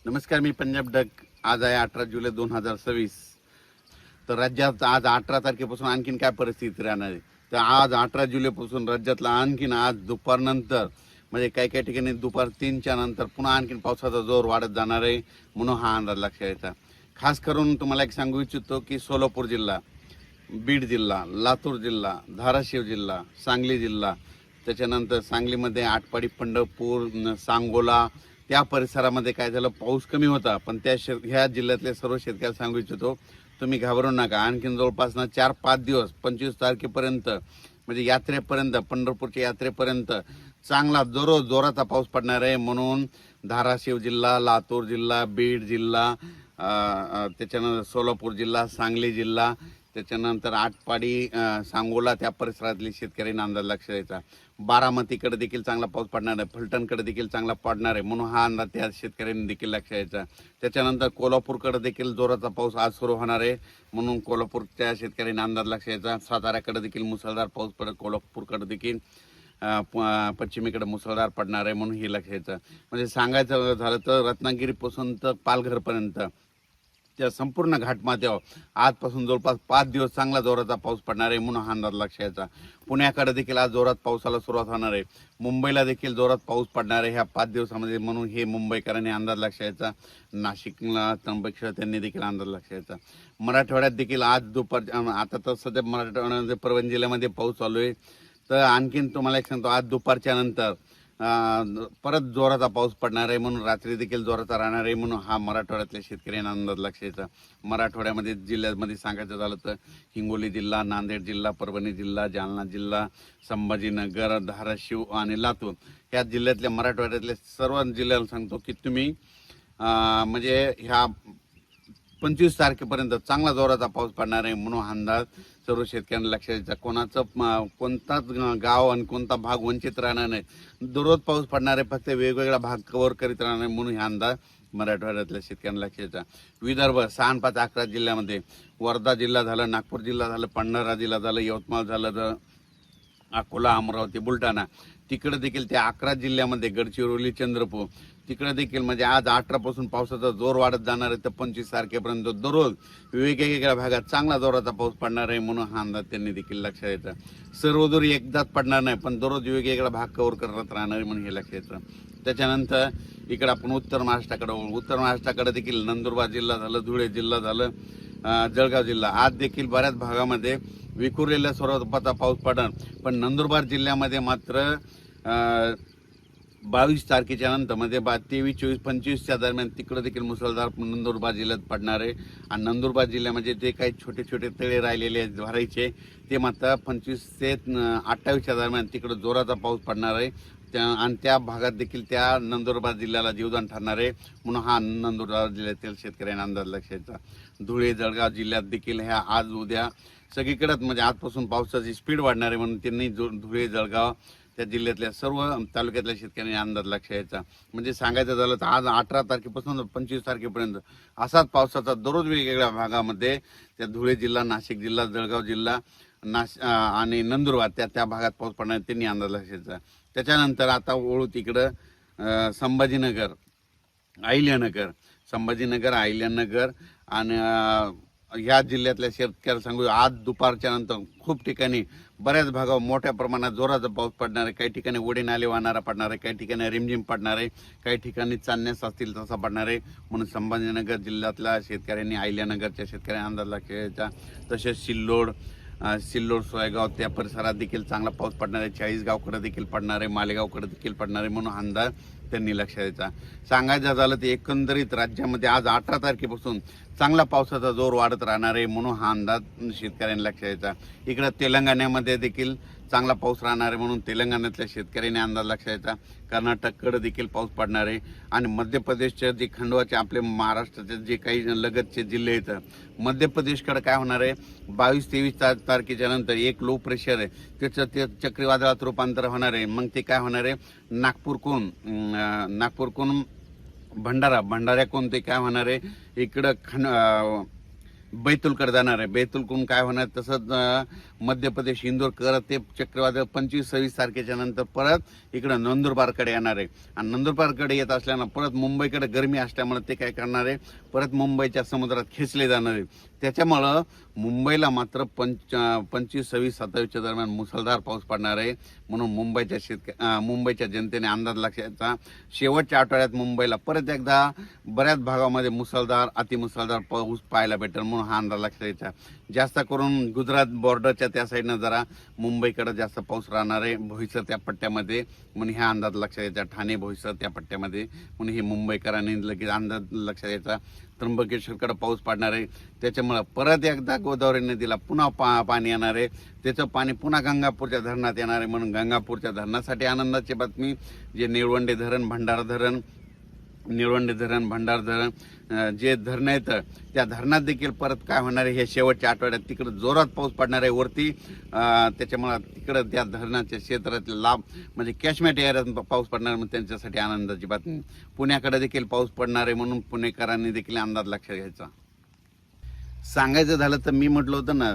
नमस्कार, मी पंजाब डक. आज आहे 18 जुलै 2026. तर राज्यात आज 18 तारखेपासून आणखीन काय परिस्थिती राहणार आहे. तर आज 18 जुलैपासून राज्यातला आणखीन आज दुपारनंतर म्हणजे काही काही ठिकाणी दुपार 3च्या नंतर पुन्हा आणखीन पावसाचा जोर वाढत जाणार आहे म्हणून हा अंदाज लक्षात यायचा. खास करून तुम्हाला एक सांगू इच्छितो की सोलापूर जिल्हा, बीड जिल्हा, लातूर जिल्हा, धाराशिव जिल्हा, सांगली जिल्हा, त्याच्यानंतर सांगलीमध्ये आटपाडी, पंढरपूर, सांगोला त्या परिसरामध्ये काय झालं, पाऊस कमी होता. पण ह्या जिल्ह्यातले सर्व शेतकऱ्याला सांगू इच्छितो, तुम्ही घाबरू नका. आणखीन जवळपास 4-5 दिवस 25 तारखेपर्यंत म्हणजे यात्रेपर्यंत, पंढरपूरच्या यात्रेपर्यंत चांगला जोराचा पाऊस पडणार आहे. म्हणून धाराशिव जिल्हा, लातूर जिल्हा, बीड जिल्हा, त्याच्यानंतर सोलापूर जिल्हा, सांगली जिल्हा, त्याच्यानंतर आटपाडी, सांगोला त्या परिसरातले शेतकऱ्यांना अंदाज लक्षात द्यायचा. बारामतीकडे देखील चांगला पाऊस पडणार आहे, फलटणकडे देखील चांगला पडणार आहे म्हणून हा अंदाज त्या शेतकऱ्यांनी देखील लक्षात द्यायचा. त्याच्यानंतर कोल्हापूरकडे देखील जोराचा पाऊस आज सुरू होणार आहे म्हणून कोल्हापूरच्या शेतकऱ्यांनी अंदाज लक्षात द्यायचा. साताऱ्याकडे देखील मुसळधार पाऊस पडेल, कोल्हापूरकडे देखील पश्चिमेकडे मुसळधार पडणार आहे म्हणून हे लक्षात द्यायचं. म्हणजे सांगायचं झालं तर रत्नागिरीपासून तर पालघरपर्यंत त्या संपूर्ण घाटमाथ्यावर आजपासून जवळपास 5 दिवस चांगला जोराचा पाऊस पडणार आहे म्हणून हा अंदाज लक्षात यायचा. पुण्याकडे देखील आज जोरात पावसाला सुरुवात होणार आहे. मुंबईला देखील जोरात पाऊस पडणार आहे ह्या 5 दिवसामध्ये म्हणून हे मुंबईकरांनी अंदाज लक्षात यायचा. नाशिकला, त्र्यंबकेश्वर त्यांनी देखील अंदाज लक्षात यायचा. मराठवाड्यात देखील आज दुपार, आता तर सध्या मराठवाड्यामध्ये परभणी जिल्ह्यामध्ये पाऊस चालू आहे. तर आणखीन तुम्हाला एक सांगतो, आज दुपारच्या नंतर परत जोराचा पाऊस पडणार आहे म्हणून रात्री देखील जोराचा राहणार आहे म्हणून हा मराठवाड्यातल्या शेतकऱ्यांना अंदाज लक्षात यायचा. मराठवाड्यामध्ये जिल्ह्यामध्ये सांगायचं झालं तर हिंगोली जिल्हा, नांदेड जिल्हा, परभणी जिल्हा, जालना जिल्हा, संभाजीनगर, धाराशिव आणि लातूर ह्या जिल्ह्यातल्या मराठवाड्यातल्या सर्व जिल्ह्याला सांगतो की तुम्ही म्हणजे ह्या 25 तारखेपर्यंत चांगला जोराचा पाऊस पडणार आहे म्हणून अंदाज सर्व शेतकऱ्यांना लक्षात द्यायचा. कोणताच गाव आणि कोणता भाग वंचित राहणार नाही. दररोज पाऊस पडणार आहे, फक्त वेगवेगळा भाग कव्हर करीत राहणार नाही म्हणून हा अंदाज मराठवाड्यातल्या शेतकऱ्यांना लक्षात द्यायचा. विदर्भ 6-5-11 जिल्ह्यामध्ये वर्धा जिल्हा झालं, नागपूर जिल्हा झालं, भंडारा जिल्हा झालं, यवतमाळ झालं, अकोला, अमरावती, बुलढाणा तिकडे देखील त्या 11 जिल्ह्यामध्ये गडचिरोली, चंद्रपूर तिकडे देखील म्हणजे आज 18 पासून पावसाचा जोर वाढत जाणार आहे तर 25 तारखेपर्यंत दररोज वेगवेगळ्या भागात चांगला जोराचा पाऊस पडणार आहे म्हणून हा अंदाज त्यांनी देखील लक्षात द्यायचा. सर्वदूर एकदाच पडणार नाही पण दररोज वेगवेगळा भाग कव्हर करत राहणार आहे म्हणून हे लक्षात द्यायचं. त्याच्यानंतर इकडे आपण उत्तर महाराष्ट्राकडे देखील नंदुरबार जिल्हा झालं, धुळे जिल्हा झालं, जळगाव जिल्हा आज देखील बऱ्याच भागामध्ये विखुरलेल्या स्वरूपाचा पाऊस पडणार. पण नंदुरबार जिल्ह्यामध्ये मात्र 22 तारखेच्या नंतर म्हणजे 23, 24, 25च्या दरम्यान तिकडे देखील मुसळधार नंदुरबार जिल्ह्यात पडणार आहे. आणि नंदुरबार जिल्ह्यामध्ये जे काही छोटे छोटे तळे राहिलेले आहेत भरायचे ते मात्र 25 ते 28च्या दरम्यान तिकडे जोराचा पाऊस पडणार आहे. आणि त्या भागात देखील त्या नंदुरबार जिल्ह्याला जीवदान ठरणार आहे म्हणून हा नंदुरबार जिल्ह्यातील शेतकऱ्यांना अंदाज लक्षात द्यायचा. धुळे, जळगाव जिल्ह्यात देखील ह्या आज उद्या सगळीकडेच म्हणजे आजपासून पावसाची स्पीड वाढणार आहे म्हणून त्यांनी धुळे, जळगाव त्या जिल्ह्यातल्या सर्व तालुक्यातल्या शेतकऱ्यांनी अंदाज लक्षात यायचा. म्हणजे सांगायचं झालं तर आज 18 तारखेपासून 25 तारखेपर्यंत असाच पावसाचा दररोज वेगवेगळ्या भागामध्ये त्या धुळे जिल्हा, नाशिक जिल्हा, जळगाव जिल्हा, आणि नंदुरबार त्या भागात पाऊस पडणार त्यांनी अंदाज लक्षात यायचा. त्याच्यानंतर आता वळू तिकडं संभाजीनगर, अहिल्यानगर आणि ह्या जिल्ह्यातल्या शेतकऱ्याला सांगू आज दुपारच्या नंतर खूप ठिकाणी बऱ्याच भागावर मोठ्या प्रमाणात जोराचा पाऊस पडणार आहे. काही ठिकाणी ओढे नाले वाहणारा पडणार आहे, काही ठिकाणी रिमझिम पडणार आहे, काही ठिकाणी चांदण्यास असतील तसा पडणार आहे म्हणून संभाजीनगर जिल्ह्यातल्या शेतकऱ्यांनी, अहिल्यानगरच्या शेतकऱ्यांनी अंदाज लक्षात द्यायचा. तसेच सिल्लोड, सोयगाव त्या परिसरात देखील चांगला पाऊस पडणार आहे. चाळीसगावकडे देखील पडणार आहे, मालेगावकडे देखील पडणार आहे म्हणून अंदाज त्यांनी लक्षात द्यायचा. सांगायचं झालं तर एकंदरीत राज्यामध्ये आज 18 तारखेपासून चांगला पावसाचा जोर वाढत राहणार आहे म्हणून हा अंदाज शेतकऱ्यांनी लक्षात द्यायचा. इकडं तेलंगणामध्ये देखील चांगला पाऊस राहणार आहे म्हणून तेलंगणातल्या शेतकऱ्यांनी अंदाज लक्षात द्यायचा. कर्नाटककडे देखील पाऊस पडणार आहे आणि मध्य प्रदेशच्या जे खंडवाचे आपले महाराष्ट्राचे जे काही लगतचे जिल्हे आहेत मध्य प्रदेशकडे काय होणार आहे 22-23 तारखेच्या नंतर एक लो प्रेशर आहे त्याचं ते चक्रीवादळात रूपांतर होणार आहे. मग ते काय होणार आहे नागपूरकडून भंडाऱ्याकडून ते काय होणार आहे इकडं बैतूलकडे जाणार आहे. बैतूलकडून काय होणार, तसंच मध्य प्रदेश इंदोर करत ते चक्रीवादळ 25-26 तारखेच्या नंतर परत इकडं नंदुरबारकडे येणार आहे. आणि नंदुरबारकडे येत असल्यानं परत मुंबईकडे गरमी असल्यामुळे ते काय करणार आहे, परत मुंबईच्या समुद्रात खेचले जाणार आहे. त्याच्यामुळं मुंबईला मात्र 25, 26, 27च्या दरम्यान मुसळधार पाऊस पडणार आहे. म्हणून मुंबईच्या जनतेने अंदाज लक्षाचा, शेवटच्या आठवड्यात मुंबईला परत एकदा बऱ्याच भागामध्ये मुसळधार अतिमुसळधार पाऊस पाहायला भेटेल, म्हणून हा अंदाज लक्षात घ्यायचा. जास्त करून गुजरात बॉर्डरच्या त्या साईडनं जरा मुंबईकडे जास्त पाऊस राहणार आहे, भोईसर त्या पट्ट्यामध्ये, म्हणून हा अंदाज लक्षात घ्यायचा. ठाणे भोईसर त्या पट्ट्यामध्ये, म्हणून हे मुंबईकरांनी लगेच अंदाज लक्षात घ्यायचा. त्र्यंबकेश्वरकडे पाऊस पडणार आहे, त्याच्यामुळे परत एकदा गोदावरी नदीला पुन्हा पाणी येणार आहे. त्याचं पाणी पुन्हा गंगापूरच्या धरणात येणार आहे, म्हणून गंगापूरच्या धरणासाठी आनंदाची बातमी. जे निळवंडे धरण, भंडारा धरण, जे धरणं आहेत त्या धरणात देखील परत काय होणार आहे, हे शेवटच्या आठवड्यात तिकडे जोरात पाऊस पडणार आहे वरती. त्याच्यामुळे तिकडं त्या धरणाच्या क्षेत्रातील लाभ म्हणजे कॅचमेट एरियात पाऊस पडणार, मग त्यांच्यासाठी आनंदाची बातमी. पुण्याकडे देखील पाऊस पडणार आहे, म्हणून पुणेकरांनी देखील अंदाज लक्षात घ्यायचा. सांगायचं झालं तर मी म्हटलं होतं ना,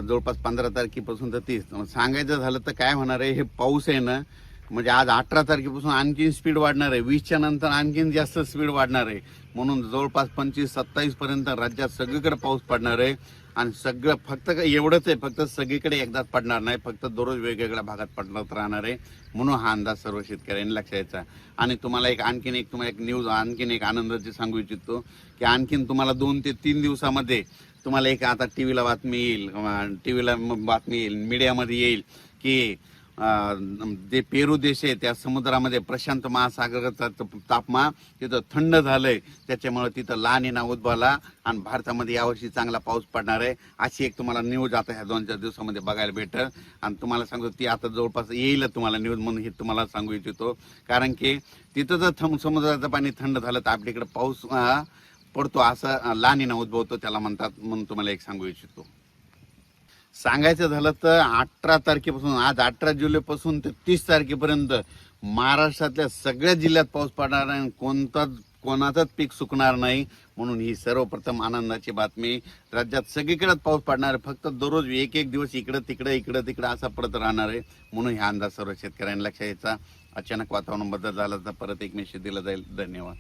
जवळपास 15 तारखेपासून तर 30. सांगायचं झालं तर काय होणार आहे, हे पाऊस आहे ना, म्हणजे आज 18 तारखेपासून आणखीन स्पीड वाढणार आहे, 20च्या नंतर आणखीन जास्त स्पीड वाढणार आहे. म्हणून जवळपास 25-27 पर्यंत राज्यात सगळीकडे पाऊस पडणार आहे. आणि सगळं फक्त एवढंच आहे, फक्त सगळीकडे एकदाच पडणार नाही, फक्त दररोज वेगवेगळ्या भागात पडत राहणार आहे. म्हणून हा अंदाज सर्व शेतकऱ्यांनी लक्षात घ्यायचा. आणि तुम्हाला एक न्यूज, आणखीन एक आनंदाची सांगू इच्छितो की आणखीन तुम्हाला 2 ते 3 दिवसामध्ये तुम्हाला एक आता टीव्हीला बातमी येईल, मीडियामध्ये येईल की जे पेरू देश आहे त्या समुद्रामध्ये प्रशांत महासागराचा तापमान तिथं थंड झालंय, त्याच्यामुळे तिथं ला निना उद्भवला आणि भारतामध्ये यावर्षी चांगला पाऊस पडणार आहे. अशी एक तुम्हाला न्यूज आता ह्या 2-4 दिवसामध्ये बघायला भेटेल. आणि तुम्हाला सांगतो ती आता जवळपास येईल तुम्हाला न्यूज, म्हणून हे तुम्हाला सांगू इच्छितो. कारण की तिथं जर समुद्राचं पाणी थंड झालं तर आपल्याकडे पाऊस पडतो, असं ला निना उद्भवतो त्याला म्हणतात, म्हणून तुम्हाला एक सांगू इच्छितो. सांगायचं झालं तर 18 तारखेपासून, आज 18 जुलैपासून ते 30 तारखेपर्यंत महाराष्ट्रातल्या सगळ्या जिल्ह्यात पाऊस पडणार नाही, कोणाचंच पीक सुकणार नाही. म्हणून ही सर्वप्रथम आनंदाची बातमी. राज्यात सगळीकडे पाऊस पडणार आहे, फक्त दररोज एक दिवस इकडं तिकडं असा पडत राहणार आहे. म्हणून हा अंदाज सर्व शेतकऱ्यांनी लक्षात घ्यायचा. अचानक वातावरण बदल झाला तर परत एक मेसेज दिला जाईल. धन्यवाद.